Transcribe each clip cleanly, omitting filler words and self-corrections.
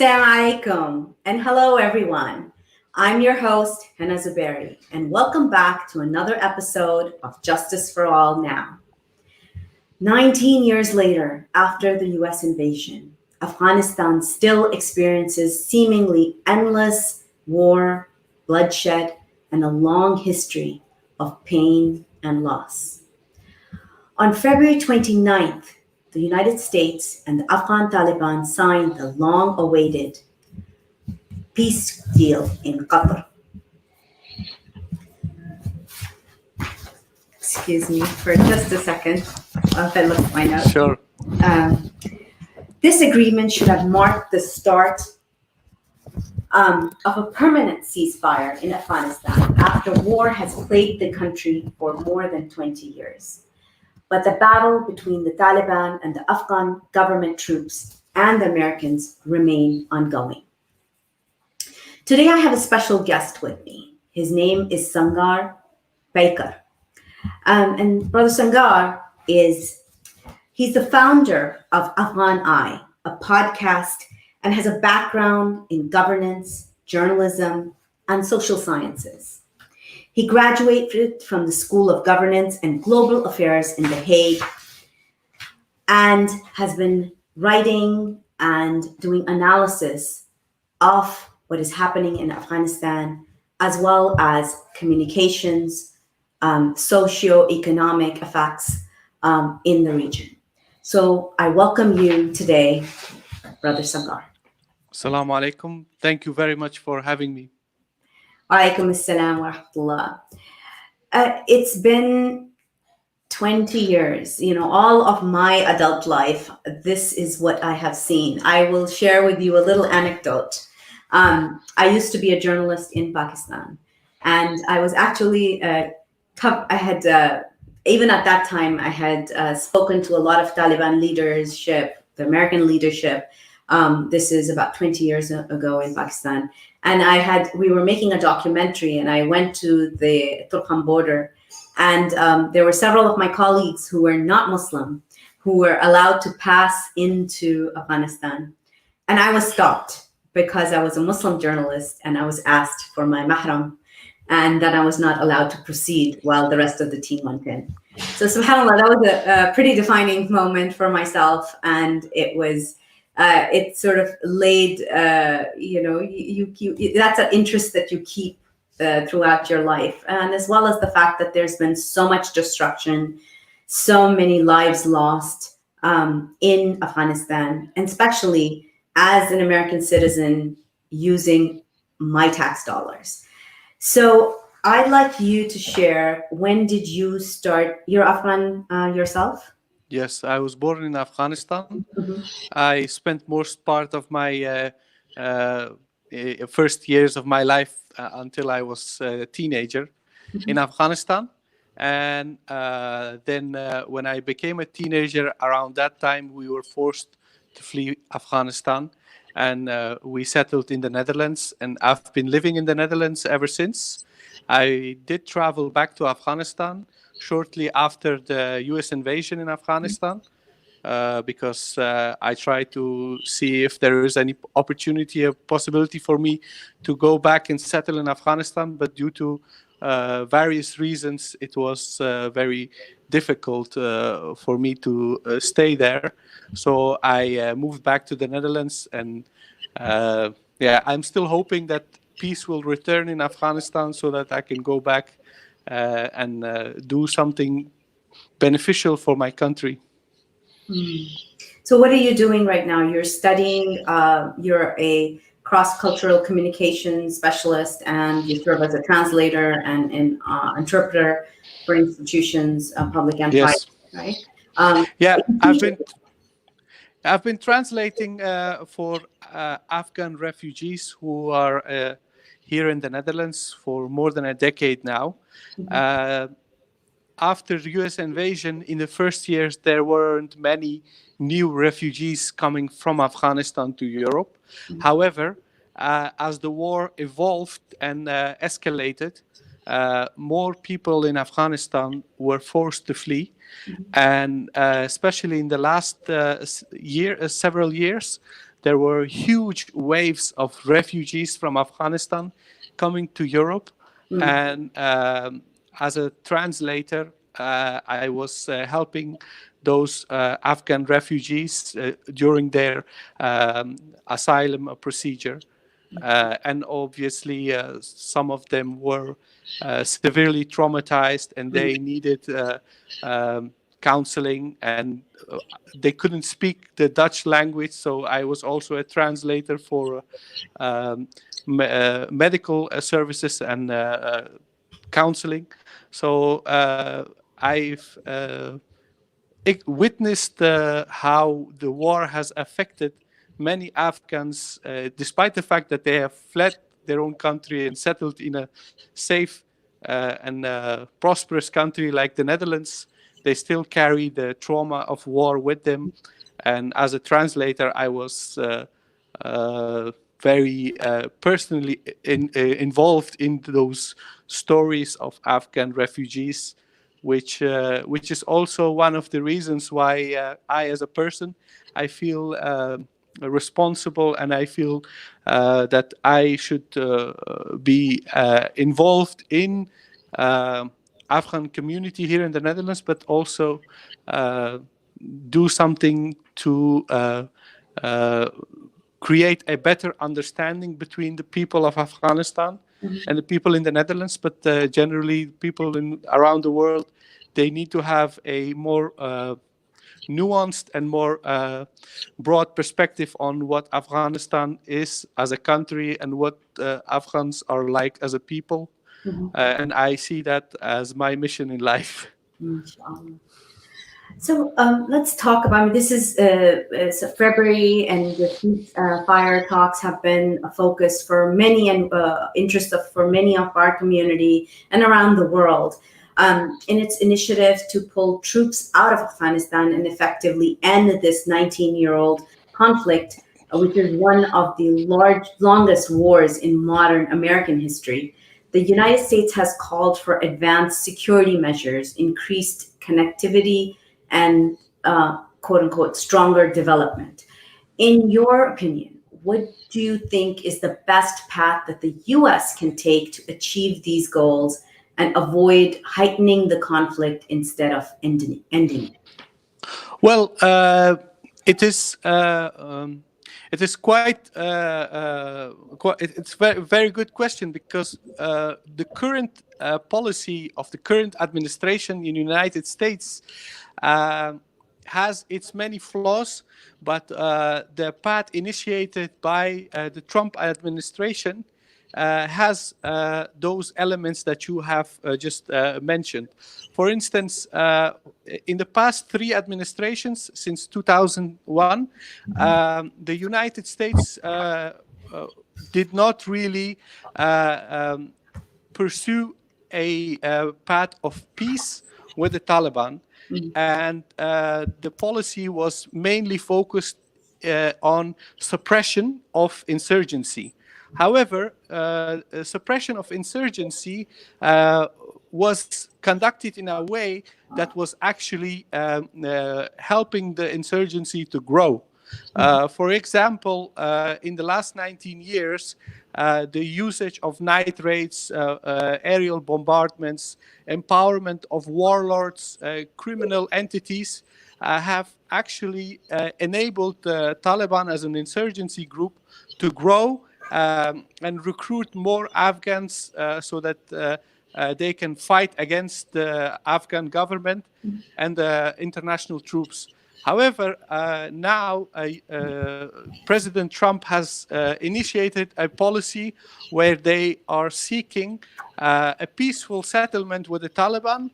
Assalamu alaikum and hello everyone. I'm your host, Hannah Zuberi, and welcome back to another episode of Justice for All Now. 19 years later, after the US invasion, Afghanistan still experiences seemingly endless war, bloodshed, and a long history of pain and loss. On February 29th, the United States and the Afghan Taliban signed the long-awaited peace deal in Qatar. Excuse me for just a second. If I look at my notes. Sure. This agreement should have marked the start of a permanent ceasefire in Afghanistan after war has plagued the country for more than 20 years. But the battle between the Taliban and the Afghan government troops and the Americans remain ongoing. Today I have a special guest with me. His name is Sangar Paykhar. And Brother Sangar he's the founder of Afghan Eye, a podcast, and has a background in governance, journalism, and social sciences. He graduated from the School of Governance and Global Affairs in The Hague and has been writing and doing analysis of what is happening in Afghanistan, as well as communications, socio-economic effects in the region. So I welcome you today, Brother Sangar. Assalamu alaikum. Thank you very much for having me. Alaikum assalam wa rahmatullah. It's been 20 years, all of my adult life. This is what I have seen. I will share with you a little anecdote. I used to be a journalist in Pakistan, and I was actually, even at that time, I had spoken to a lot of Taliban leadership, the American leadership. This is about 20 years ago in Pakistan. And we were making a documentary, and I went to the Turkhan border, and there were several of my colleagues who were not Muslim who were allowed to pass into Afghanistan. And I was stopped because I was a Muslim journalist, and I was asked for my mahram, and then I was not allowed to proceed while the rest of the team went in. So subhanAllah, that was a pretty defining moment for myself, and it sort of laid, that's an interest that you keep throughout your life. And as well as the fact that there's been so much destruction, so many lives lost in Afghanistan, and especially as an American citizen using my tax dollars. So I'd like you to share, when did you start? You're Afghan yourself? Yes, I was born in Afghanistan. Mm-hmm. I spent most part of my first years of my life until I was a teenager in Afghanistan. And then when I became a teenager, around that time, we were forced to flee Afghanistan. And we settled in the Netherlands. And I've been living in the Netherlands ever since. I did travel back to Afghanistan shortly after the US invasion in Afghanistan, because I tried to see if there is any opportunity, a possibility for me to go back and settle in Afghanistan. But due to various reasons, it was very difficult for me to stay there. So I moved back to the Netherlands, and I'm still hoping that peace will return in Afghanistan so that I can go back and do something beneficial for my country. So what are you doing right now? You're studying, you're a cross-cultural communication specialist, and you serve as a translator and an interpreter for institutions, public and private, right? I've been translating for Afghan refugees who are here in the Netherlands for more than a decade now. After the US invasion, in the first years, there weren't many new refugees coming from Afghanistan to Europe. However, as the war evolved and escalated, more people in Afghanistan were forced to flee. And especially in the last several years, there were huge waves of refugees from Afghanistan coming to Europe. And as a translator, I was helping those Afghan refugees during their asylum procedure. And obviously, some of them were severely traumatized, and they needed counseling, and they couldn't speak the Dutch language. So I was also a translator for medical services and counseling. So I've witnessed how the war has affected many Afghans, despite the fact that they have fled their own country and settled in a safe and prosperous country like the Netherlands. They still carry the trauma of war with them. And as a translator, I was very personally involved in those stories of Afghan refugees, which is also one of the reasons why I, as a person, I feel responsible, and I feel that I should be involved in Afghan community here in the Netherlands, but also do something to create a better understanding between the people of Afghanistan and the people in the Netherlands, but generally people around the world. They need to have a more nuanced and more broad perspective on what Afghanistan is as a country and what Afghans are like as a people. And I see that as my mission in life. So let's talk about, I mean, this is February, and the ceasefire talks have been a focus for many and interest for many of our community and around the world. In its initiative to pull troops out of Afghanistan and effectively end this 19-year-old conflict, which is one of the longest wars in modern American history. The United States has called for advanced security measures, increased connectivity, and quote unquote stronger development. In your opinion, what do you think is the best path that the US can take to achieve these goals and avoid heightening the conflict instead of ending it? Well, it is quite it's very good question, because the current policy of the current administration in the United States has its many flaws, but the path initiated by the Trump administration has those elements that you have just mentioned. For instance, in the past 3 administrations since 2001, the United States did not really pursue a path of peace with the Taliban. And the policy was mainly focused on suppression of insurgency. However, suppression of insurgency was conducted in a way that was actually helping the insurgency to grow. For example, in the last 19 years, the usage of night raids, aerial bombardments, empowerment of warlords, criminal entities have actually enabled the Taliban as an insurgency group to grow and recruit more Afghans so that they can fight against the Afghan government and the international troops. However, now President Trump has initiated a policy where they are seeking a peaceful settlement with the Taliban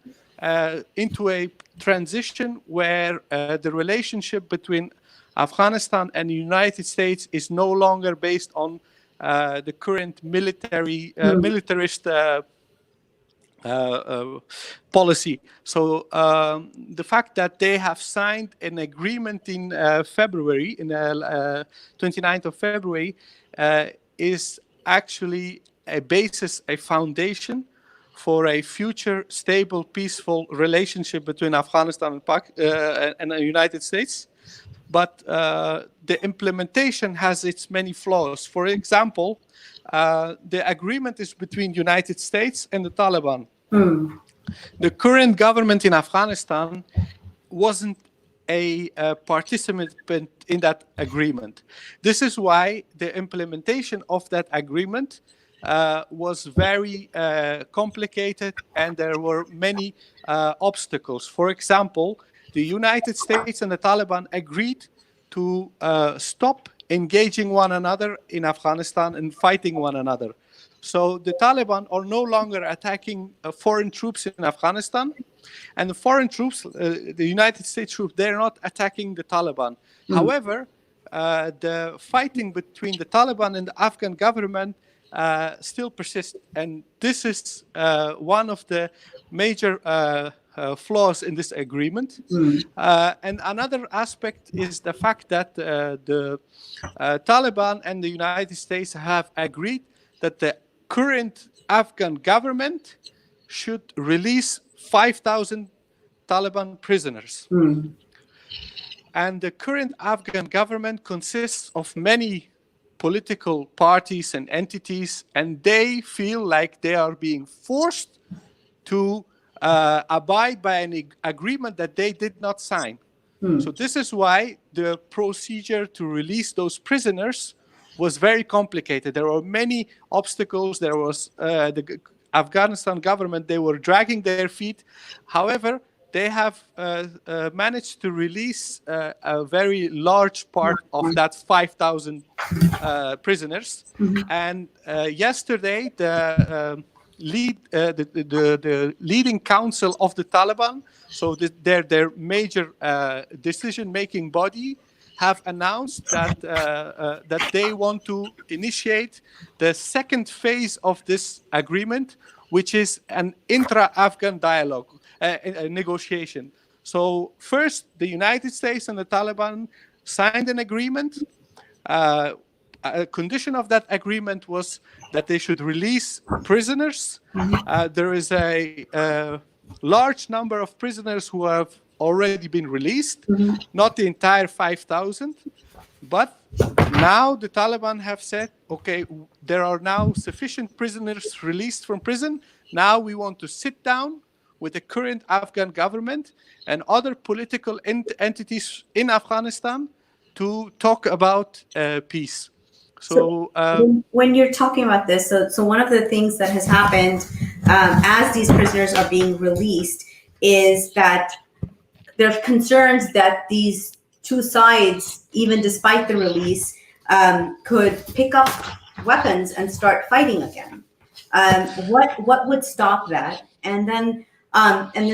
into a transition where the relationship between Afghanistan and the United States is no longer based on the current militarist policy. So the fact that they have signed an agreement in February, in 29th of February, is actually a basis, a foundation for a future stable, peaceful relationship between Afghanistan and the United States. but the implementation has its many flaws. For example, the agreement is between United States and the Taliban. The current government in Afghanistan wasn't a participant in that agreement. This is why the implementation of that agreement was very complicated, and there were many obstacles. For example, the United States and the Taliban agreed to stop engaging one another in Afghanistan and fighting one another. So the Taliban are no longer attacking foreign troops in Afghanistan, and the foreign troops, the United States troops, they're not attacking the Taliban. However, the fighting between the Taliban and the Afghan government still persists, and this is one of the major flaws in this agreement. And another aspect is the fact that the Taliban and the United States have agreed that the current Afghan government should release 5,000 Taliban prisoners. And the current Afghan government consists of many political parties and entities, and they feel like they are being forced to abide by an agreement that they did not sign. So this is why the procedure to release those prisoners was very complicated. There were many obstacles. There was the Afghanistan government, they were dragging their feet. However, they have managed to release a very large part of that 5,000 prisoners. And yesterday, the leading council of the Taliban, so their major decision-making body, have announced that that they want to initiate the second phase of this agreement, which is an intra-Afghan dialogue, a negotiation. So first, the United States and the Taliban signed an agreement. A condition of that agreement was that they should release prisoners. There is a large number of prisoners who have already been released, not the entire 5,000. But now the Taliban have said, okay, there are now sufficient prisoners released from prison. Now we want to sit down with the current Afghan government and other political entities in Afghanistan to talk about peace. So when you're talking about this, so one of the things that has happened as these prisoners are being released is that there's concerns that these two sides, even despite the release, could pick up weapons and start fighting again. What would stop that? And then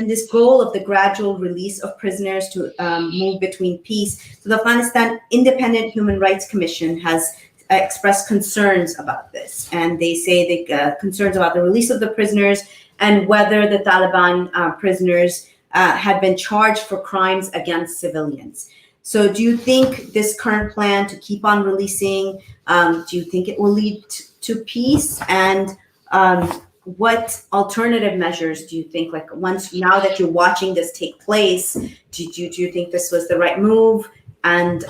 this goal of the gradual release of prisoners to move between peace. So the Afghanistan Independent Human Rights Commission has expressed concerns about this, and they say they concerns about the release of the prisoners and whether the Taliban prisoners had been charged for crimes against civilians. So do you think this current plan to keep on releasing, do you think it will lead to peace? And what alternative measures do you think, like now that you're watching this take place, do you think this was the right move? And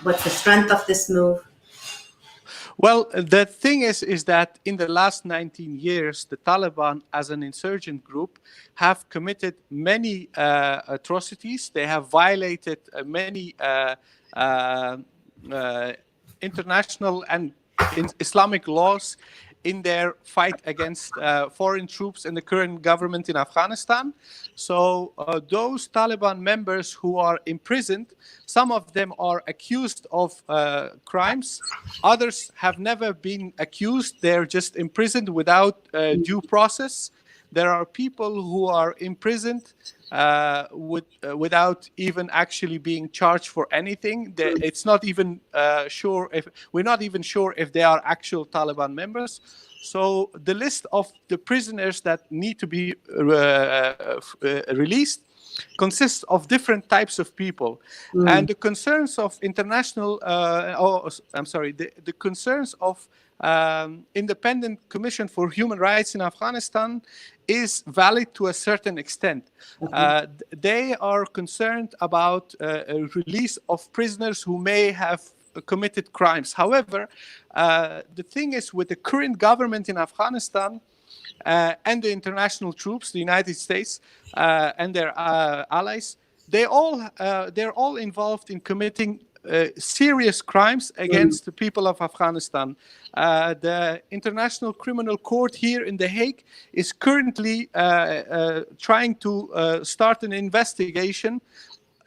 what's the strength of this move? Well, the thing is that in the last 19 years, the Taliban as an insurgent group have committed many atrocities. They have violated many international and Islamic laws in their fight against foreign troops and the current government in Afghanistan. So those Taliban members who are imprisoned, some of them are accused of crimes. Others have never been accused. They're just imprisoned without due process. There are people who are imprisoned without even actually being charged for anything. It's not even we're not even sure if they are actual Taliban members. So the list of the prisoners that need to be released consists of different types of people, and the concerns of the concerns of Independent Commission for Human Rights in Afghanistan is valid to a certain extent. They are concerned about a release of prisoners who may have committed crimes. However, the thing is, with the current government in Afghanistan and the international troops, the United States and their allies, they're all involved in committing serious crimes against the people of Afghanistan. The International Criminal Court here in The Hague is currently trying to start an investigation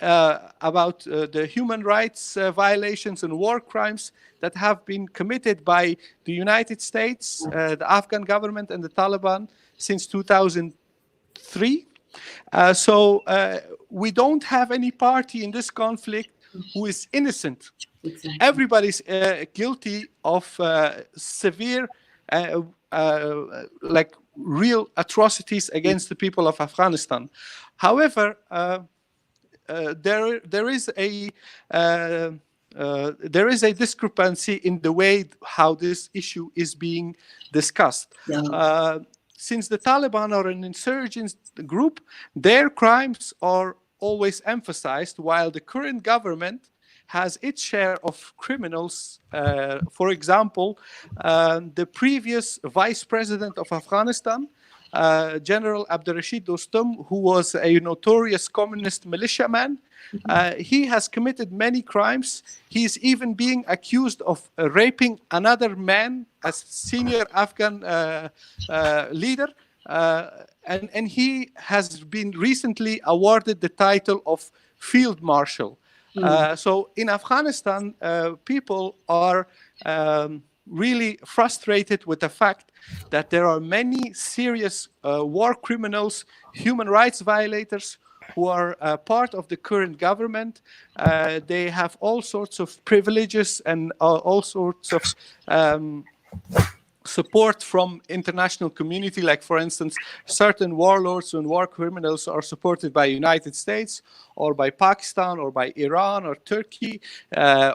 about the human rights violations and war crimes that have been committed by the United States, the Afghan government, and the Taliban since 2003. So we don't have any party in this conflict who is innocent. Exactly. Everybody's guilty of severe, like real atrocities against the people of Afghanistan. However, there is a discrepancy in the way how this issue is being discussed. Yeah. Since the Taliban are an insurgent group, their crimes are always emphasized, while the current government has its share of criminals. For example, the previous vice president of Afghanistan, General Abdurrashid Dostum, who was a notorious communist militiaman, he has committed many crimes. He is even being accused of raping another man, a senior Afghan leader, and he has been recently awarded the title of Field Marshal. So in Afghanistan, people are really frustrated with the fact that there are many serious war criminals, human rights violators who are part of the current government. They have all sorts of privileges and all sorts of support from international community. Like, for instance, certain warlords and war criminals are supported by United States or by Pakistan or by Iran or Turkey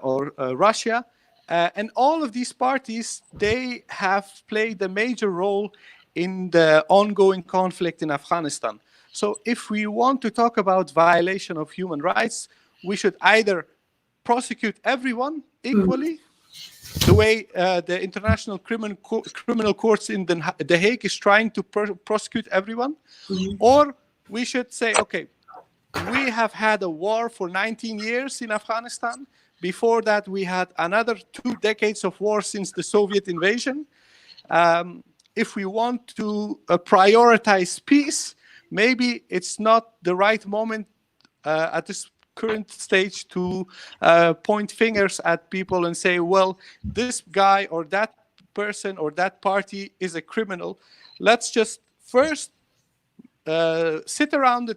or Russia. And all of these parties, they have played a major role in the ongoing conflict in Afghanistan. So if we want to talk about violation of human rights, we should either prosecute everyone equally, the way the International Criminal Courts in The Hague is trying to prosecute everyone, or we should say, okay, we have had a war for 19 years in Afghanistan. Before that, we had another 2 decades of war since the Soviet invasion. If we want to prioritize peace, maybe it's not the right moment at this current stage to point fingers at people and say, well, this guy or that person or that party is a criminal. Let's just first sit around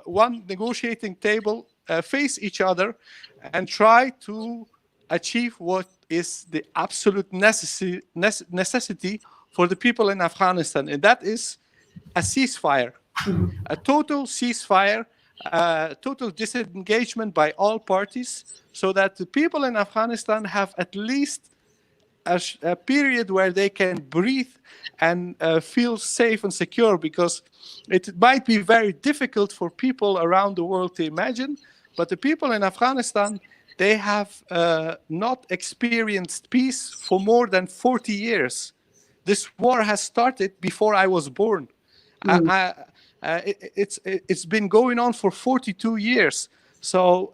one negotiating table, face each other, and try to achieve what is the absolute necessity for the people in Afghanistan, and that is a ceasefire, a total ceasefire, total disengagement by all parties, so that the people in Afghanistan have at least a period where they can breathe and feel safe and secure, because it might be very difficult for people around the world to imagine, but the people in Afghanistan, they have not experienced peace for more than 40 years. This war has started before I was born. It's been going on for 42 years. So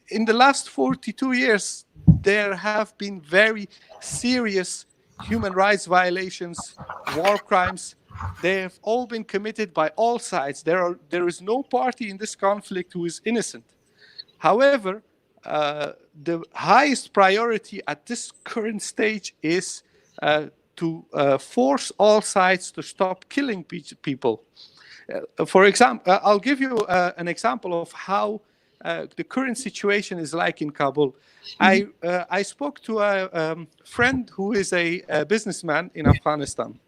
in the last 42 years, there have been very serious human rights violations, war crimes. They have all been committed by all sides. There is no party in this conflict who is innocent. However, the highest priority at this current stage is to force all sides to stop killing people. For example, I'll give you an example of how the current situation is like in Kabul. I spoke to a friend who is a businessman in Afghanistan.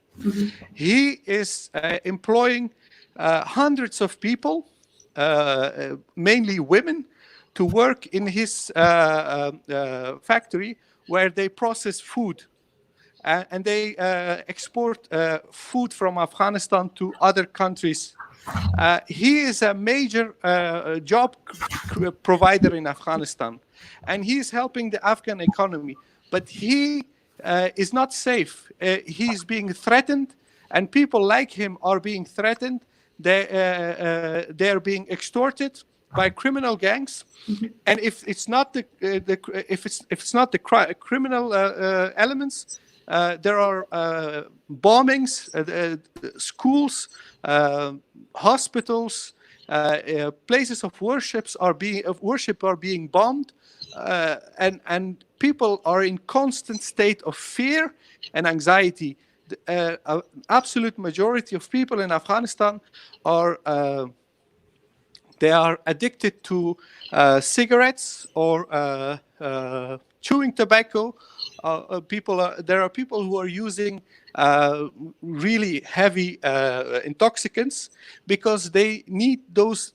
He is employing hundreds of people, mainly women, to work in his factory, where they process food. And they export food from Afghanistan to other countries. He is a major job provider in Afghanistan, and he is helping the Afghan economy. But he is not safe. He is being threatened, and people like him are being threatened. They are being extorted by criminal gangs, and if it's not the criminal elements, there are bombings, schools, hospitals, places of worship are being bombed, and people are in constant state of fear and anxiety. The absolute majority of people in Afghanistan are they are addicted to cigarettes or chewing tobacco. There are people who are using really heavy intoxicants because they need those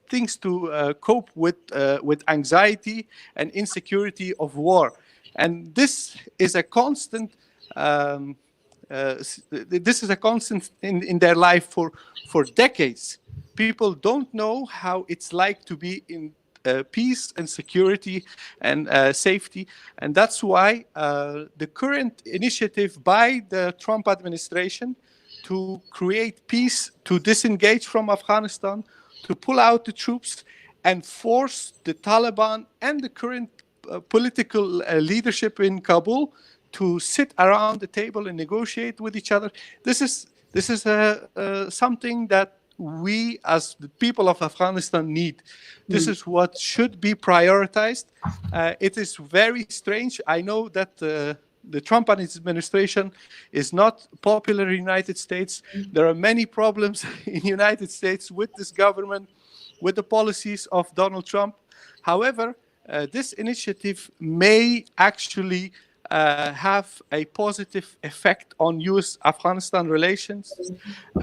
things to cope with anxiety and insecurity of war. And this is a constant. This is a constant in their life for decades. People don't know how it's like to be in peace and security and safety. And that's why the current initiative by the Trump administration to create peace, to disengage from Afghanistan, to pull out the troops and force the Taliban and the current political leadership in Kabul to sit around the table and negotiate with each other. This is something that we as the people of Afghanistan need. This is what should be prioritized. It is very strange. I know that the Trump administration is not popular in the United States. There are many problems in the United States with this government, with the policies of Donald Trump. However, this initiative may actually have a positive effect on U.S.-Afghanistan relations.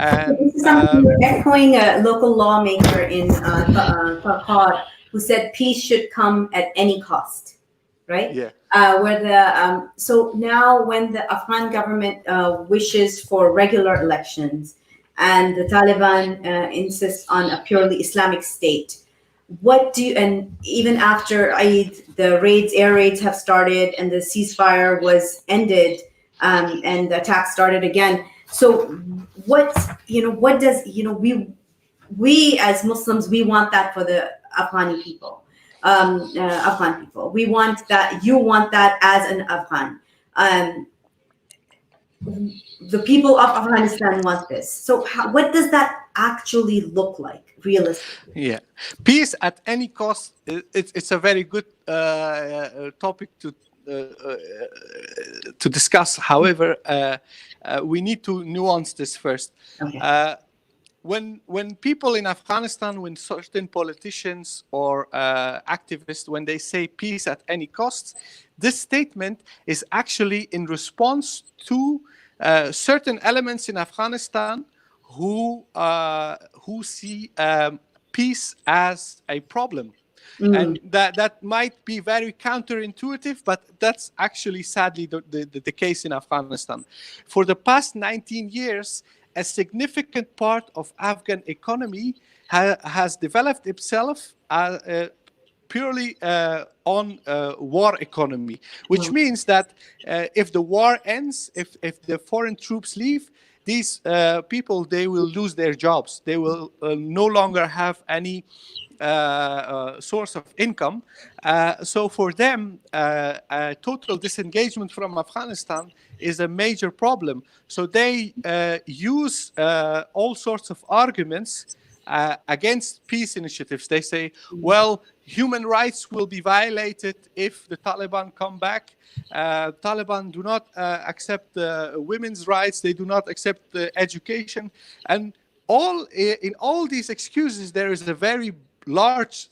And This is something you're echoing a local lawmaker in Paykhar who said peace should come at any cost, right? Yeah. So now when the Afghan government wishes for regular elections and the Taliban insists on a purely Islamic state, and even after the air raids have started and the ceasefire was ended, and the attack started again. So we as Muslims, we want that for the Afghani people. Afghan people. We want that. You want that as an Afghan. The people of Afghanistan want this. So what does that actually look like, realistically? Yeah, peace at any cost. It's a very good topic to discuss. However, we need to nuance this first. Okay. When people in Afghanistan, when certain politicians or activists, when they say peace at any cost, this statement is actually in response to certain elements in Afghanistan who see peace as a problem. And that might be very counterintuitive, but that's actually sadly the case in Afghanistan. For the past 19 years, a significant part of Afghan economy has developed itself purely on war economy, which means that if the war ends, if the foreign troops leave, these people, they will lose their jobs. They will no longer have any source of income. So for them, total disengagement from Afghanistan is a major problem. So they use all sorts of arguments against peace initiatives. They say, well, human rights will be violated if the Taliban come back. Taliban do not accept women's rights. They do not accept education. And in all these excuses, there is a very large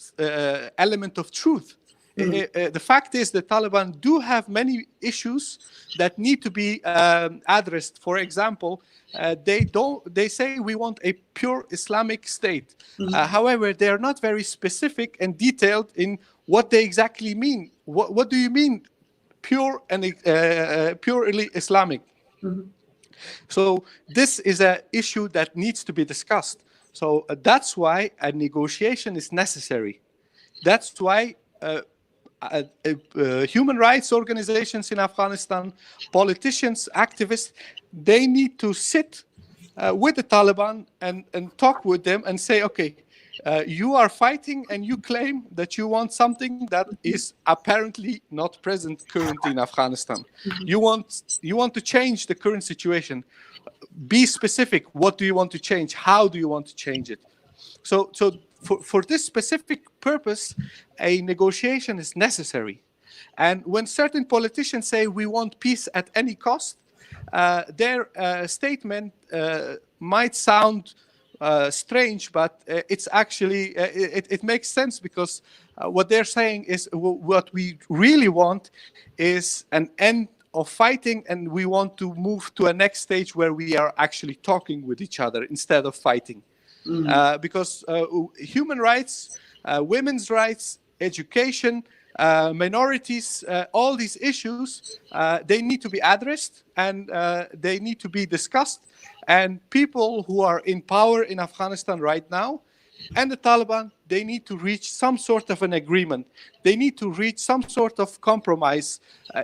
element of truth. The fact is the Taliban do have many issues that need to be addressed. For example, they say we want a pure Islamic state. However, they are not very specific and detailed in what they exactly mean. What do you mean purely Islamic. So this is an issue that needs to be discussed. So that's why a negotiation is necessary. That's why human rights organizations in Afghanistan, politicians, activists, they need to sit with the Taliban and talk with them and say, okay, you are fighting and you claim that you want something that is apparently not present currently in Afghanistan. You want to change the current situation. Be specific. What do you want to change? How do you want to change it? So for this specific purpose, a negotiation is necessary. And when certain politicians say we want peace at any cost, their statement might sound strange, but it's actually, it makes sense, because what they're saying is what we really want is an end of fighting, and we want to move to a next stage where we are actually talking with each other instead of fighting. Because human rights, women's rights, education, minorities, all these issues, they need to be addressed, and they need to be discussed. And people who are in power in Afghanistan right now and the Taliban, they need to reach some sort of an agreement. They need to reach some sort of compromise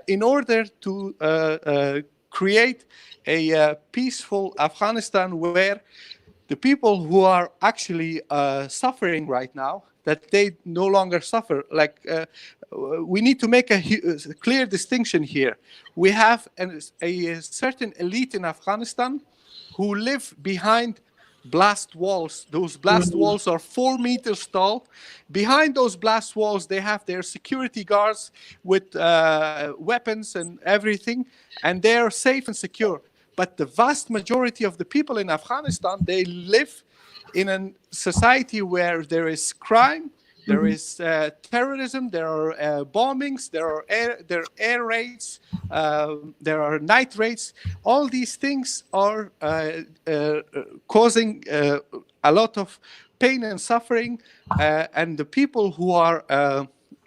in order to create a peaceful Afghanistan where the people who are actually suffering right now, that they no longer suffer. Like, we need to make a clear distinction here. We have a certain elite in Afghanistan who live behind blast walls. Those blast walls are 4 meters tall. Behind those blast walls, they have their security guards with weapons and everything, and they are safe and secure. But the vast majority of the people in Afghanistan, they live in a society where there is crime, there is terrorism, there are bombings, there are air raids, there are night raids. All these things are causing a lot of pain and suffering, and the people who are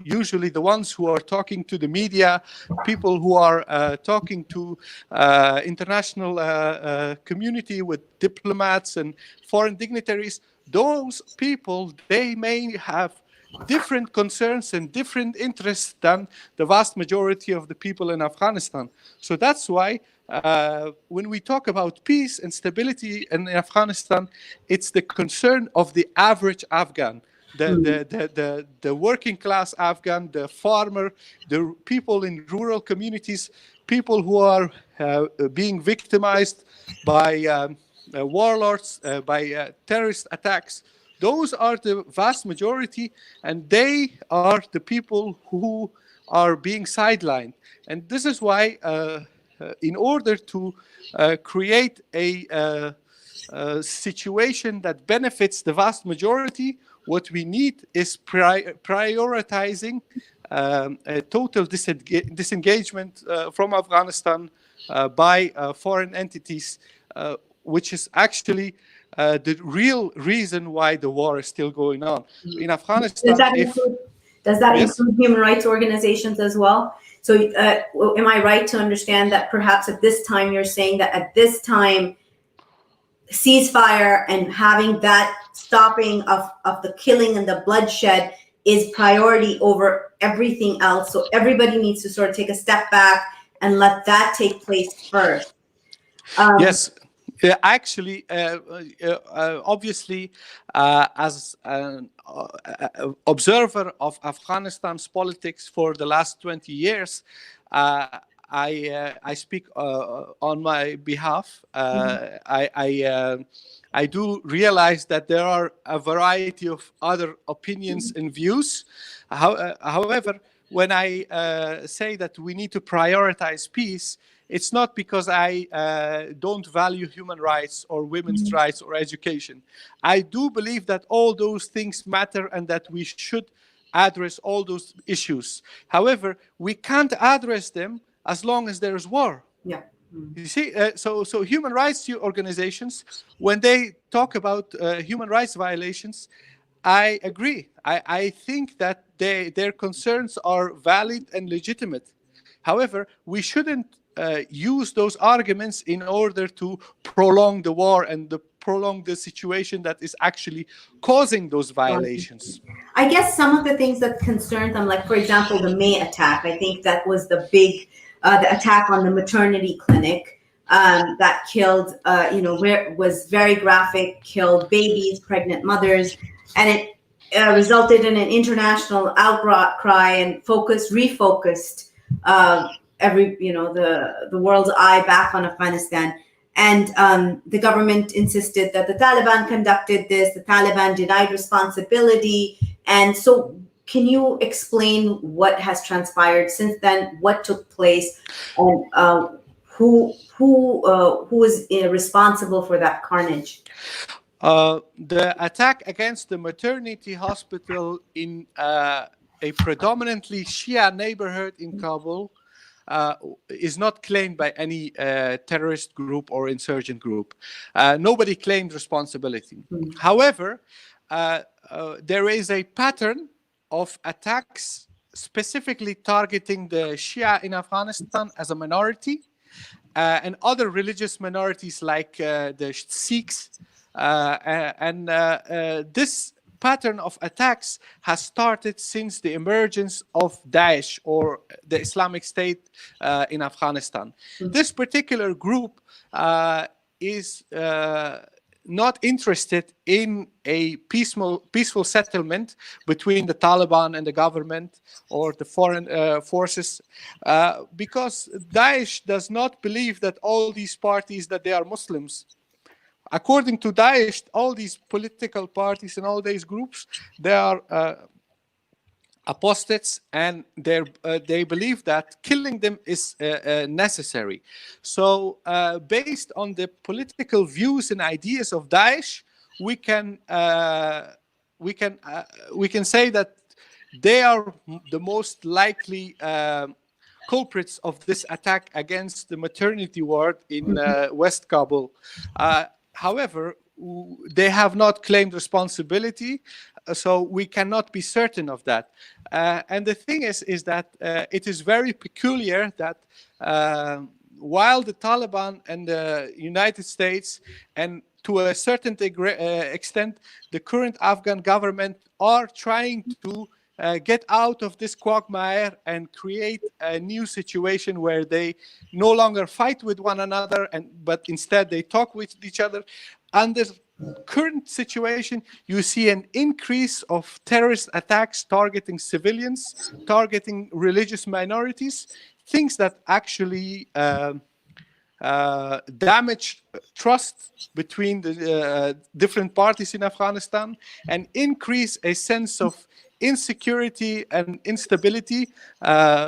usually the ones who are talking to the media, people who are talking to international community with diplomats and foreign dignitaries, those people, they may have different concerns and different interests than the vast majority of the people in Afghanistan. So that's why when we talk about peace and stability in Afghanistan, it's the concern of the average Afghan. The working class Afghan, the farmer, the people in rural communities, people who are being victimized by warlords, by terrorist attacks. Those are the vast majority, and they are the people who are being sidelined. And this is why, in order to create a situation that benefits the vast majority, what we need is prioritizing a total disengagement from Afghanistan by foreign entities, which is actually the real reason why the war is still going on. In Afghanistan, does that include human rights organizations as well? So am I right to understand that perhaps at this time, you're saying that at this time, ceasefire and having that stopping of the killing and the bloodshed is priority over everything else? So everybody needs to sort of take a step back and let that take place first. Yes. Actually, obviously, as an observer of Afghanistan's politics for the last 20 years, I speak on my behalf. I do realize that there are a variety of other opinions and views. However, when I say that we need to prioritize peace, it's not because I don't value human rights or women's rights or education. I do believe that all those things matter and that we should address all those issues. However, we can't address them as long as there is war. Yeah. You see, so human rights organizations, when they talk about human rights violations, I agree. I think that their concerns are valid and legitimate. However, we shouldn't use those arguments in order to prolong the war and prolong the situation that is actually causing those violations. I guess some of the things that concerned them, like for example, the May attack, I think that was the big, the attack on the maternity clinic that killed, where it was very graphic, killed babies, pregnant mothers, and it resulted in an international outcry and refocused the world's eye back on Afghanistan. And the government insisted that the Taliban conducted this, the Taliban denied responsibility. And so can you explain what has transpired since then, what took place, and who is responsible for that carnage? The attack against the maternity hospital in a predominantly Shia neighborhood in Kabul is not claimed by any terrorist group or insurgent group. Nobody claimed responsibility. However, there is a pattern of attacks specifically targeting the Shia in Afghanistan as a minority and other religious minorities like the Sikhs. This pattern of attacks has started since the emergence of Daesh, or the Islamic State in Afghanistan. This particular group is not interested in a peaceful settlement between the Taliban and the government or the foreign forces, because Daesh does not believe that all these parties, that they are Muslims. According to Daesh, all these political parties and all these groups, they are apostates, and they believe that killing them is necessary. So, based on the political views and ideas of Daesh, we can say that they are the most likely culprits of this attack against the maternity ward in West Kabul. However, they have not claimed responsibility, so we cannot be certain of that. And the thing is that it is very peculiar that while the Taliban and the United States, and to a certain extent, the current Afghan government are trying to get out of this quagmire and create a new situation where they no longer fight with one another, but instead they talk with each other. Under current situation, you see an increase of terrorist attacks targeting civilians, targeting religious minorities, things that actually damage trust between the different parties in Afghanistan, and increase a sense of insecurity and instability,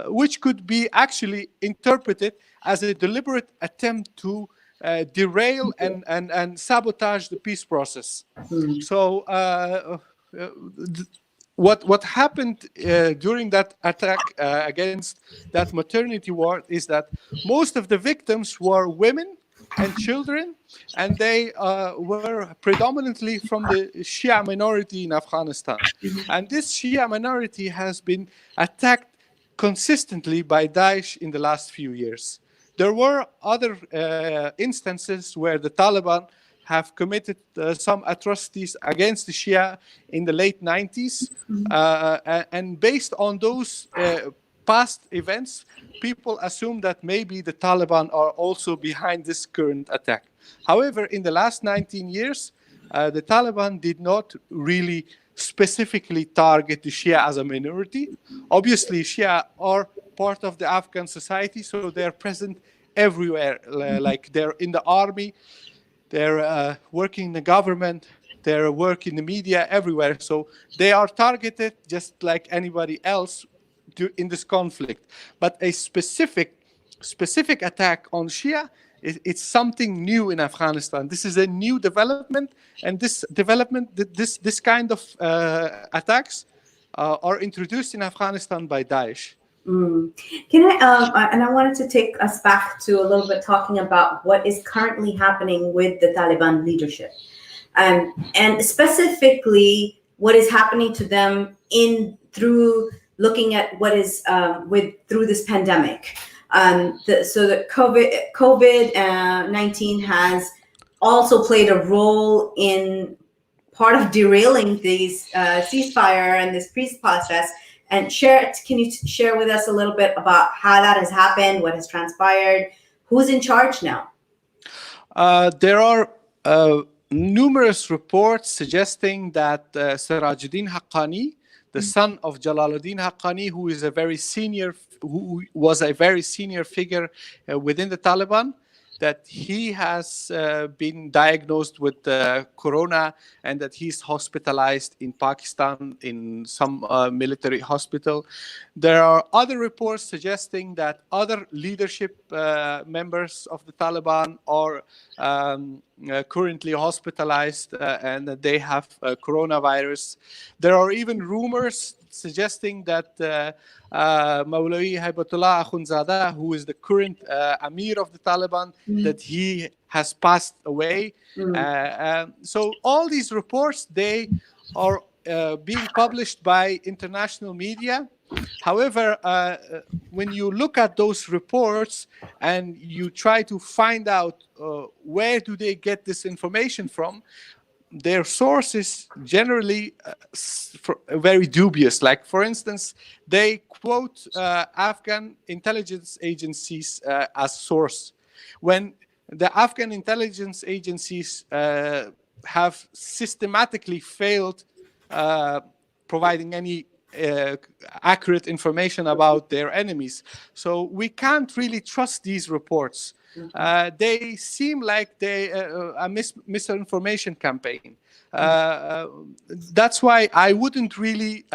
which could be actually interpreted as a deliberate attempt to derail and sabotage the peace process. So what happened during that attack against that maternity ward is that most of the victims were women and children, and they were predominantly from the Shia minority in Afghanistan. And this Shia minority has been attacked consistently by Daesh in the last few years. There were other instances where the Taliban have committed some atrocities against the Shia in the late 90s. And based on those past events, people assume that maybe the Taliban are also behind this current attack. However, in the last 19 years, the Taliban did not really specifically target the Shia as a minority. Obviously, Shia are part of the Afghan society, so they're present everywhere. Like they're in the army, they're working in the government, they're working in the media, everywhere. So they are targeted just like anybody else in this conflict. But a specific attack on Shia, it's something new in Afghanistan. This is a new development, and this kind of attacks are introduced in Afghanistan by Daesh. Can I, and I wanted to take us back to a little bit talking about what is currently happening with the Taliban leadership, and specifically what is happening to them through looking at what is with through this pandemic. So the COVID-19 has also played a role in part of derailing these ceasefire and this peace process. And can you share with us a little bit about how that has happened, what has transpired, who's in charge now? There are numerous reports suggesting that Sirajuddin Haqqani, the son of Jalaluddin Haqqani, who was a very senior figure within the Taliban, that he has been diagnosed with corona and that he's hospitalized in Pakistan in some military hospital. There are other reports suggesting that other leadership members of the Taliban are currently hospitalized and that they have coronavirus. There are even rumors suggesting that Mawlawi Haibatullah Akhundzada, who is the current Amir of the Taliban, that he has passed away. So all these reports, they are being published by international media. However, when you look at those reports and you try to find out where do they get this information from, their sources generally very dubious. Like, for instance, they quote Afghan intelligence agencies as source, when the Afghan intelligence agencies have systematically failed providing any accurate information about their enemies. So we can't really trust these reports. They seem like a misinformation campaign. That's why I wouldn't really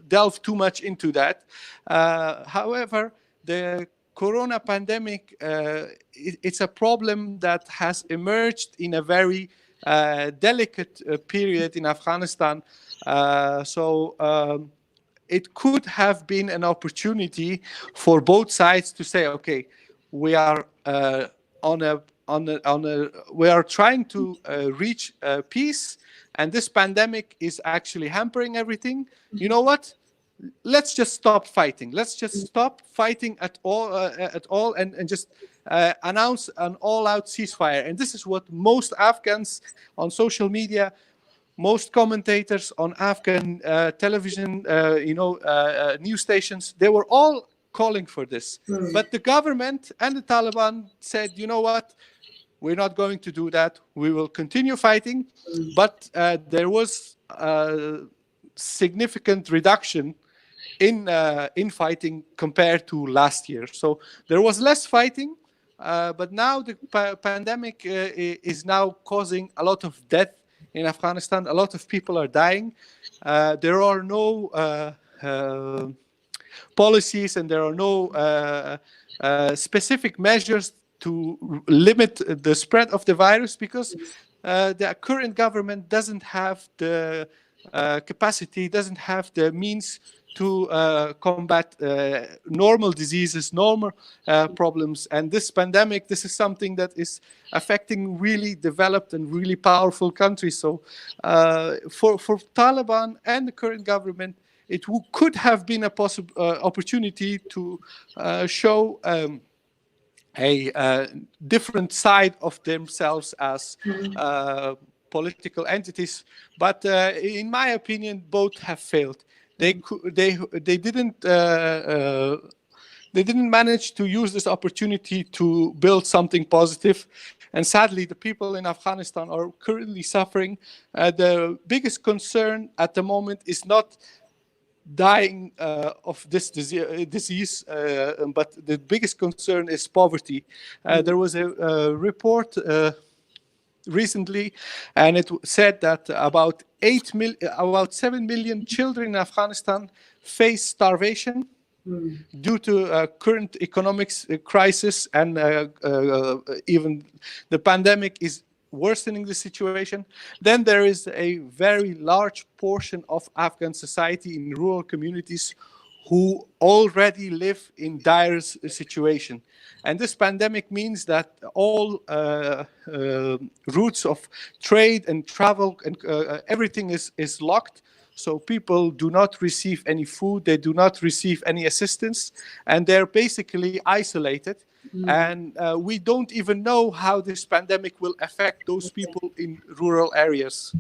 delve too much into that. However, the corona pandemic, it's a problem that has emerged in a very delicate period in Afghanistan. It could have been an opportunity for both sides to say, okay, we are we are trying to reach peace, and this pandemic is actually hampering everything. You know what? Let's just stop fighting. Let's just stop fighting at all, and just announce an all-out ceasefire. And this is what most Afghans on social media, most commentators on Afghan television, news stations, they were all calling for this. But the government and the Taliban said, you know what? We're not going to do that. We will continue fighting. But there was a significant reduction in fighting compared to last year. So there was less fighting, but now the pandemic is now causing a lot of death in Afghanistan. A lot of people are dying. There are no policies, and there are no specific measures to limit the spread of the virus, because the current government doesn't have the capacity, doesn't have the means to combat normal diseases, normal problems. And this pandemic, this is something that is affecting really developed and really powerful countries. So for Taliban and the current government, it could have been a possible opportunity to show a different side of themselves as political entities. But in my opinion, both have failed. They didn't manage to use this opportunity to build something positive. And sadly, the people in Afghanistan are currently suffering. The biggest concern at the moment is not dying of this disease, but the biggest concern is poverty. There was a report recently, and it said that about 7 million children in Afghanistan face starvation due to current economic crisis, and even the pandemic is worsening the situation. Then there is a very large portion of Afghan society in rural communities who already live in dire situation. And this pandemic means that all routes of trade and travel and everything is locked. So people do not receive any food, they do not receive any assistance, and they're basically isolated. And we don't even know how this pandemic will affect those people in rural areas.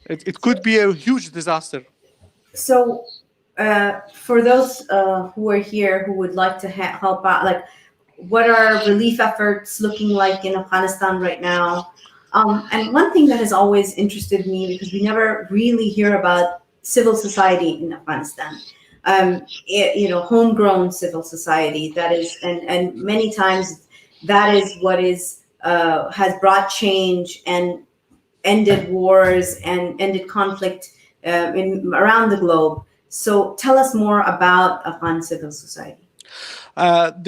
It could be a huge disaster. So, for those who are here who would like to help out, like, what are relief efforts looking like in Afghanistan right now? And one thing that has always interested me, because we never really hear about civil society in Afghanistan, homegrown civil society. That is, and many times that is what is has brought change and ended wars and ended conflict in around the globe. So tell us more about Afghan civil society.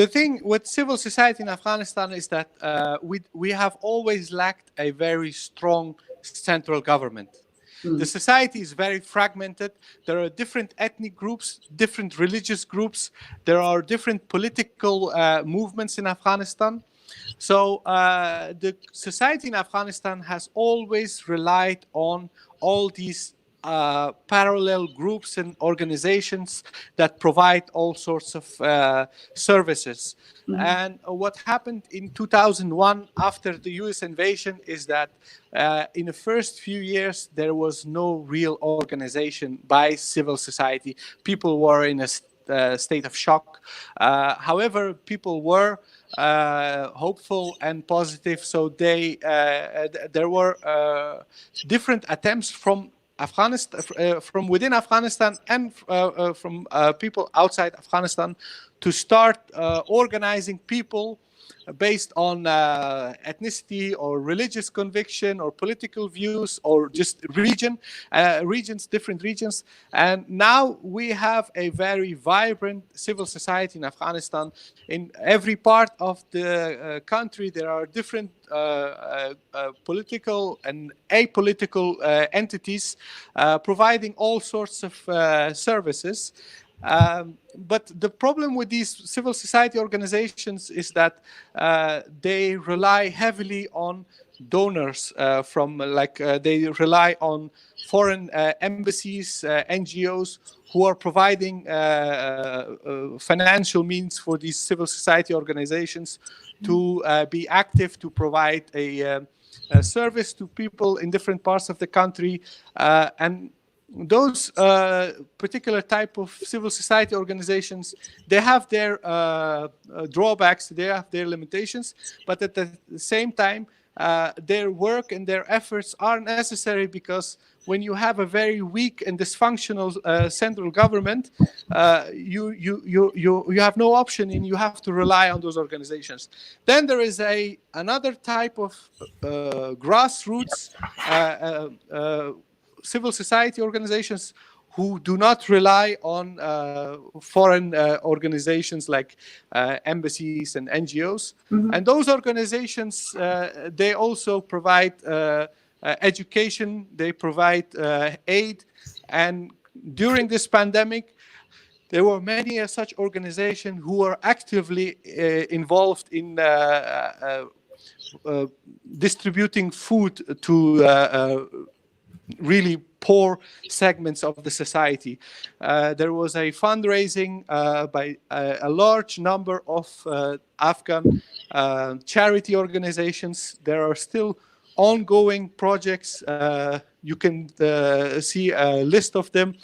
The thing with civil society in Afghanistan is that we have always lacked a very strong central government. The society is very fragmented. There are different ethnic groups, different religious groups. There are different political movements in Afghanistan. So the society in Afghanistan has always relied on all these parallel groups and organizations that provide all sorts of services. And what happened in 2001 after the US invasion is that in the first few years, there was no real organization by civil society. People were in a state of shock. However, people were hopeful and positive. So there were different attempts from Afghanistan, from within Afghanistan, and from people outside Afghanistan, to start organizing people based on ethnicity or religious conviction or political views or just different regions. And now we have a very vibrant civil society in Afghanistan. In every part of the country, there are different political and apolitical entities providing all sorts of services. But the problem with these civil society organizations is that they rely heavily on donors they rely on foreign embassies, NGOs who are providing financial means for these civil society organizations to be active, to provide a service to people in different parts of the country. And those particular type of civil society organizations, they have their drawbacks, they have their limitations, but at the same time, their work and their efforts are necessary, because when you have a very weak and dysfunctional central government, you have no option, and you have to rely on those organizations. Then there is another type of grassroots civil society organizations who do not rely on foreign organizations like embassies and NGOs. And those organizations, they also provide education, they provide aid. And during this pandemic, there were many such organizations who are actively involved in distributing food to really poor segments of the society. There was a fundraising by a large number of Afghan charity organizations. There are still ongoing projects. You can see a list of them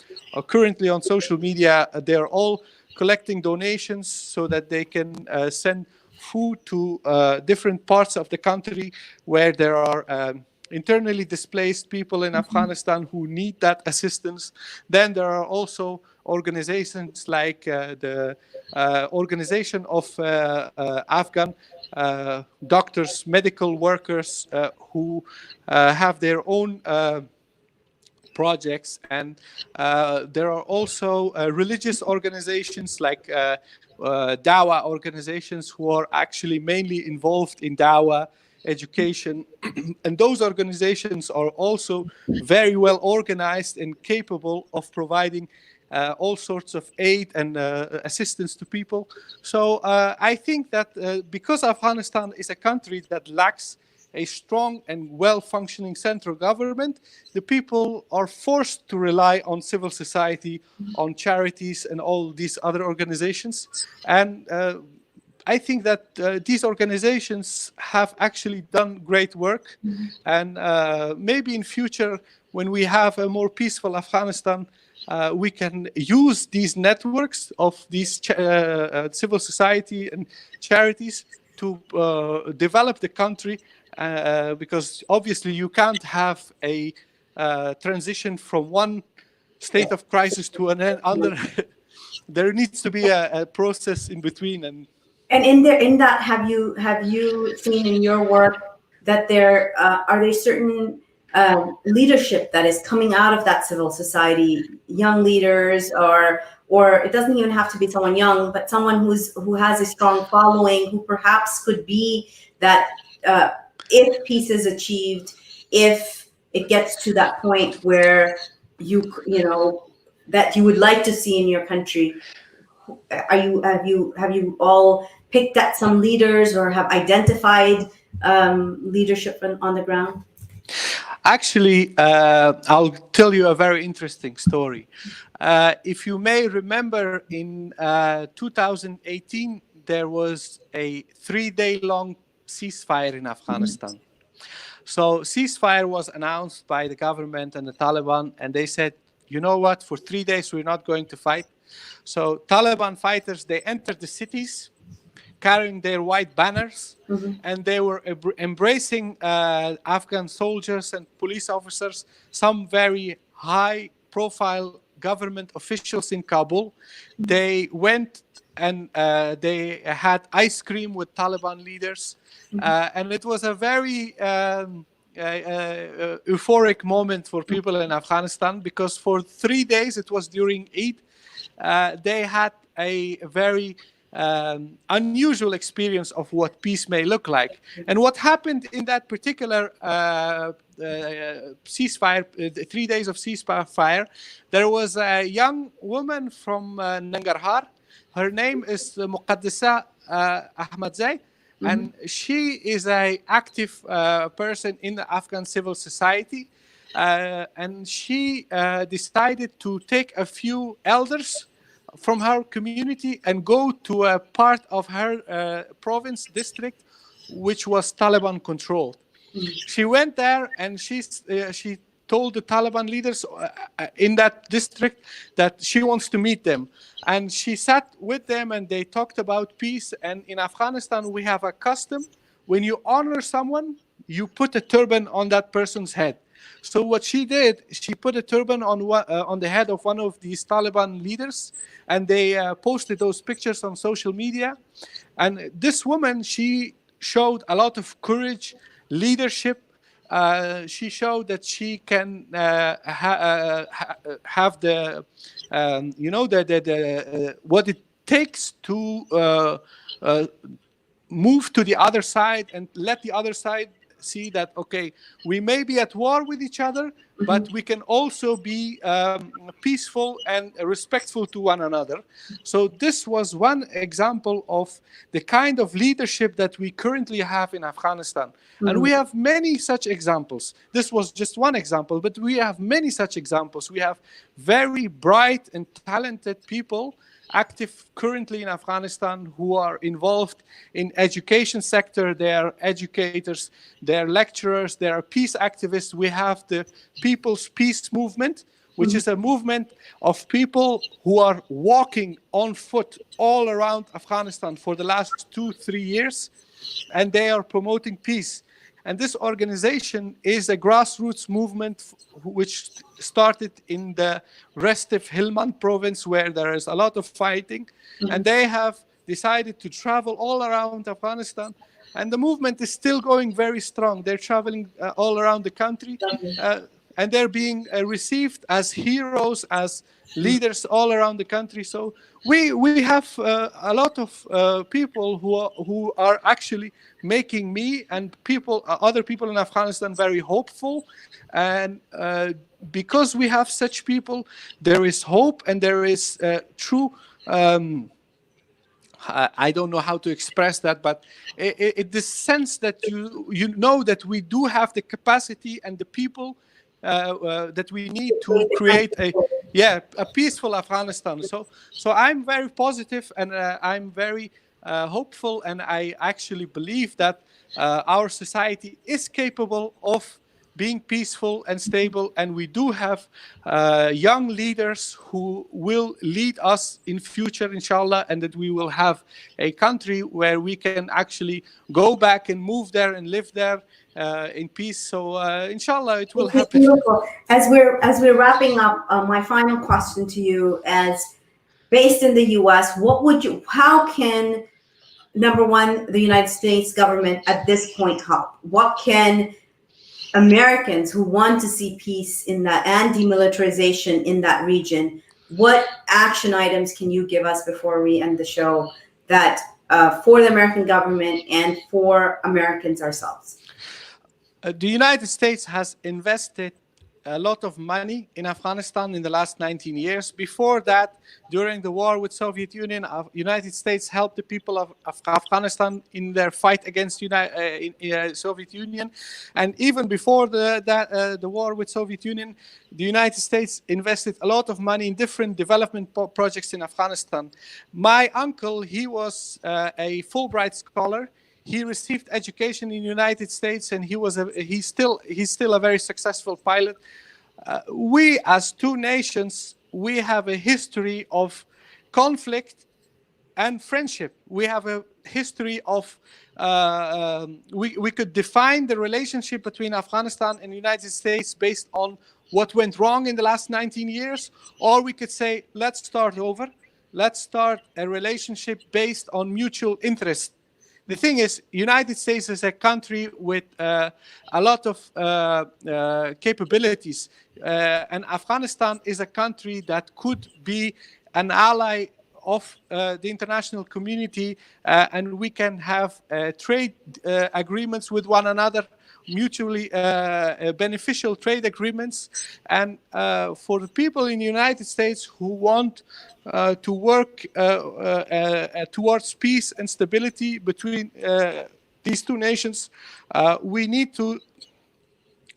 currently on social media. They're all collecting donations so that they can send food to different parts of the country where there are internally displaced people in Afghanistan who need that assistance. Then there are also organizations like the Organization of Afghan Doctors, Medical Workers, who have their own projects. And there are also religious organizations like Dawah organizations who are actually mainly involved in Dawah education. And those organizations are also very well organized and capable of providing all sorts of aid and assistance to people. So I think that because Afghanistan is a country that lacks a strong and well-functioning central government, the people are forced to rely on civil society, on charities, and all these other organizations. And I think that these organizations have actually done great work. And maybe in future, when we have a more peaceful Afghanistan, we can use these networks of these civil society and charities to develop the country, because obviously you can't have a transition from one state of crisis to another. There needs to be a process in between. And in that, have you seen in your work that there are there certain leadership that is coming out of that civil society, young leaders, or it doesn't even have to be someone young, but someone who has a strong following, who perhaps could be that if peace is achieved, if it gets to that point where you know that you would like to see in your country. Have you all picked at some leaders or have identified leadership on the ground? Actually, I'll tell you a very interesting story. If you may remember, in 2018, there was a 3-day-long ceasefire in Afghanistan. So ceasefire was announced by the government and the Taliban, and they said, you know what, for 3 days, we're not going to fight. So Taliban fighters, they entered the cities carrying their white banners, and they were embracing Afghan soldiers and police officers, some very high-profile government officials in Kabul. They went and they had ice cream with Taliban leaders, and it was a very euphoric moment for people in Afghanistan, because for 3 days, it was during Eid, they had a very unusual experience of what peace may look like. And what happened in that particular ceasefire, 3 days of ceasefire, there was a young woman from Nangarhar. Her name is Muqaddasa Ahmadzai, and she is an active person in the Afghan civil society. And she decided to take a few elders from her community and go to a part of her province district, which was Taliban controlled. She went there and she told the Taliban leaders in that district that she wants to meet them. And she sat with them and they talked about peace. And in Afghanistan, we have a custom. When you honor someone, you put a turban on that person's head. So what she did, she put a turban on the head of one of these Taliban leaders, and they posted those pictures on social media. And this woman, she showed a lot of courage, leadership. She showed that she can have the, what it takes to move to the other side and let the other side see that, okay, we may be at war with each other, but we can also be peaceful and respectful to one another. So this was one example of the kind of leadership that we currently have in Afghanistan. And we have many such examples. This was just one example, but we have many such examples. We have very bright and talented people active currently in Afghanistan who are involved in education sector. They are educators, they are lecturers, they are peace activists. We have the People's Peace Movement, which is a movement of people who are walking on foot all around Afghanistan for the last 2-3 years, and they are promoting peace. And this organization is a grassroots movement which started in the Restif Helmand province, where there is a lot of fighting. And they have decided to travel all around Afghanistan. And the movement is still going very strong. They're traveling all around the country. And they're being received as heroes, as leaders all around the country. So we have a lot of people who are actually making me and other people in Afghanistan very hopeful. And because we have such people, there is hope and there is true I don't know how to express that, but the sense that you know that we do have the capacity and the people that we need to create a peaceful Afghanistan. So I'm very positive, and I'm very hopeful, and I actually believe that our society is capable of being peaceful and stable, and we do have young leaders who will lead us in future, inshallah, and that we will have a country where we can actually go back and move there and live there in peace. So inshallah, it will happen. Beautiful. As we're wrapping up, my final question to you, as based in the U.S., how can, number one, the United States government at this point help? What can Americans who want to see peace in that and demilitarization in that region, what action items can you give us before we end the show that for the American government and for Americans ourselves? The United States has invested a lot of money in Afghanistan in the last 19 years. Before that, during the war with Soviet Union, United States helped the people of Afghanistan in their fight against Soviet Union. And even before the war with Soviet Union, the United States invested a lot of money in different development projects in Afghanistan. My uncle, he was a Fulbright scholar. He received education in the United States, and he's still a very successful pilot. We, as two nations, we have a history of conflict and friendship. We have a history of we could define the relationship between Afghanistan and the United States based on what went wrong in the last 19 years, or we could say, let's start over. Let's start a relationship based on mutual interest. The thing is, United States is a country with a lot of capabilities, and Afghanistan is a country that could be an ally of the international community, and we can have trade agreements with one another, mutually beneficial trade agreements. And for the people in the United States who want to work towards peace and stability between these two nations, we need to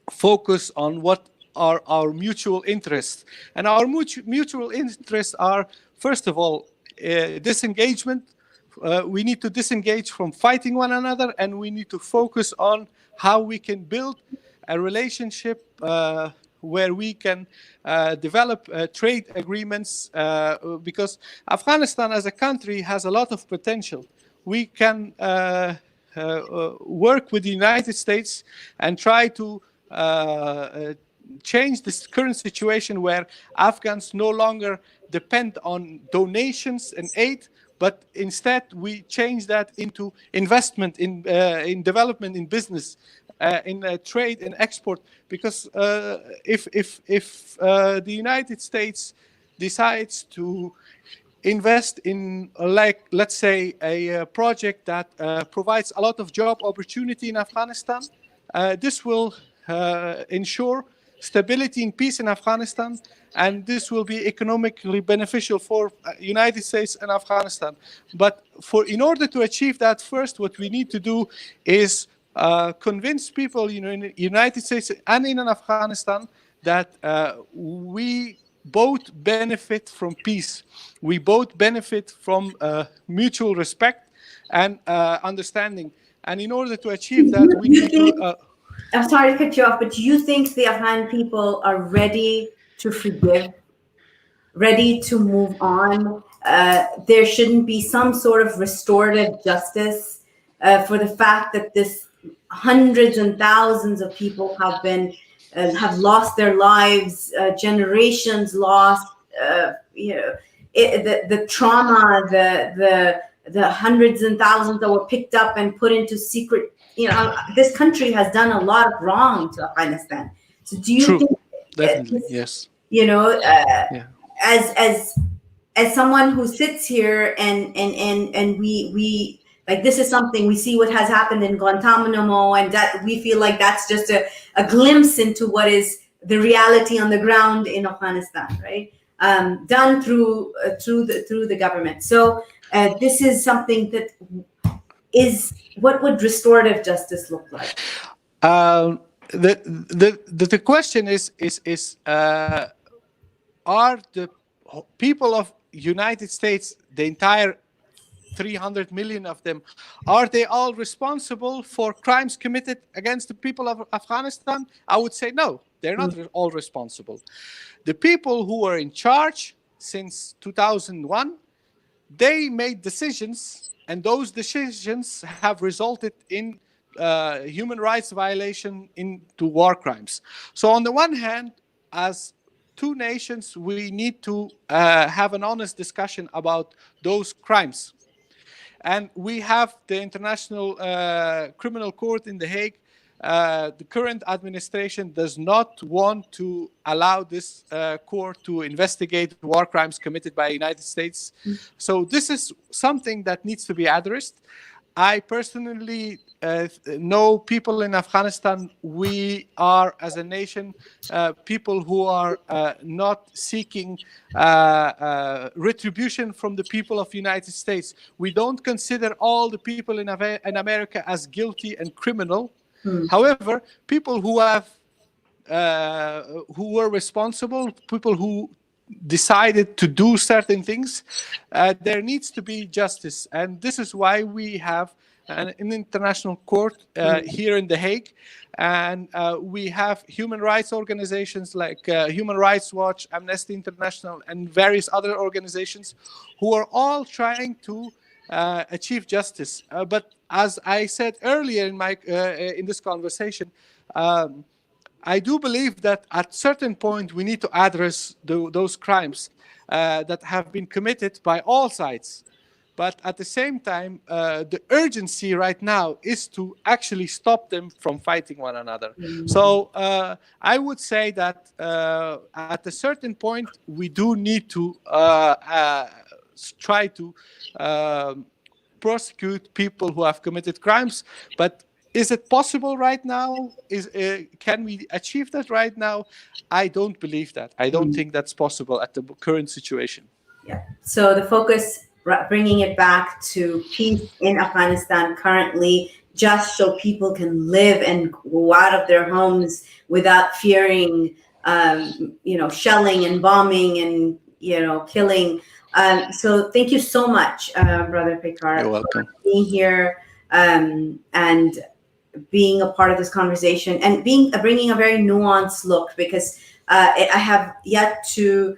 focus on what are our mutual interests. And our mutual interests are, first of all, disengagement. We need to disengage from fighting one another, and we need to focus on how we can build a relationship where we can develop trade agreements, because Afghanistan as a country has a lot of potential. We can work with the United States and try to change this current situation where Afghans no longer depend on donations and aid, but instead we change that into investment in development, in business, in trade and export. Because if the United States decides to invest in, like, let's say, a project that provides a lot of job opportunity in Afghanistan, this will ensure stability and peace in Afghanistan, and this will be economically beneficial for United States and Afghanistan. But in order to achieve that, first, what we need to do is convince people, in the United States and in Afghanistan, that we both benefit from peace. We both benefit from mutual respect and understanding. And in order to achieve that, we need to... I'm sorry to cut you off, but do you think the Afghan people are ready to forgive, ready to move on? There shouldn't be some sort of restorative justice for the fact that this hundreds and thousands of people have lost their lives, generations lost. The trauma, the hundreds and thousands that were picked up and put into secret. This country has done a lot of wrong to Afghanistan. So do you think? Definitely, yes. As someone who sits here and we like, this is something we see what has happened in Guantanamo, and that we feel like that's just a glimpse into what is the reality on the ground in Afghanistan, right? done through the government. So this is something that is, what would restorative justice look like? The question is are the people of United States, the entire 300 million of them, are they all responsible for crimes committed against the people of Afghanistan? I would say no, they're not all responsible. The people who were in charge since 2001, they made decisions, and those decisions have resulted in human rights violation into war crimes. So on the one hand, as two nations, we need to have an honest discussion about those crimes. And we have the International Criminal Court in The Hague. The current administration does not want to allow this court to investigate war crimes committed by the United States. So this is something that needs to be addressed. I personally know people in Afghanistan. We are, as a nation, people who are not seeking retribution from the people of the United States. We don't consider all the people in America as guilty and criminal. However, people who have who were responsible, people who decided to do certain things, there needs to be justice. And this is why we have an international court here in The Hague. And we have human rights organizations like Human Rights Watch, Amnesty International, and various other organizations who are all trying to achieve justice. But as I said earlier in this conversation, I do believe that at certain point we need to address those crimes that have been committed by all sides. But at the same time, the urgency right now is to actually stop them from fighting one another. So I would say that at a certain point, we do need to try to prosecute people who have committed crimes. But is it possible right now? Can we achieve that right now? I don't believe that. I don't think that's possible at the current situation. Yeah. So the focus, bringing it back to peace in Afghanistan currently, just so people can live and go out of their homes without fearing, shelling and bombing and, killing. So thank you so much, Brother Paykhar, You're welcome. for being here and being a part of this conversation and bringing a very nuanced look, because I have yet to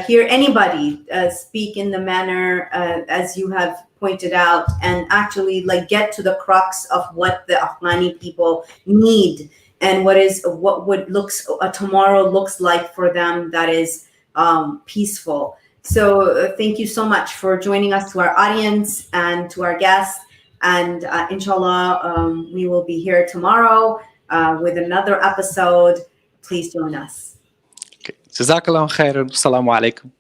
hear anybody speak in the manner as you have pointed out, and actually get to the crux of what the Afghani people need and what tomorrow looks like for them that is peaceful. So thank you so much for joining us, to our audience and to our guests. And inshallah, we will be here tomorrow with another episode. Please join us. جزاك الله خيرا. السلام عليكم.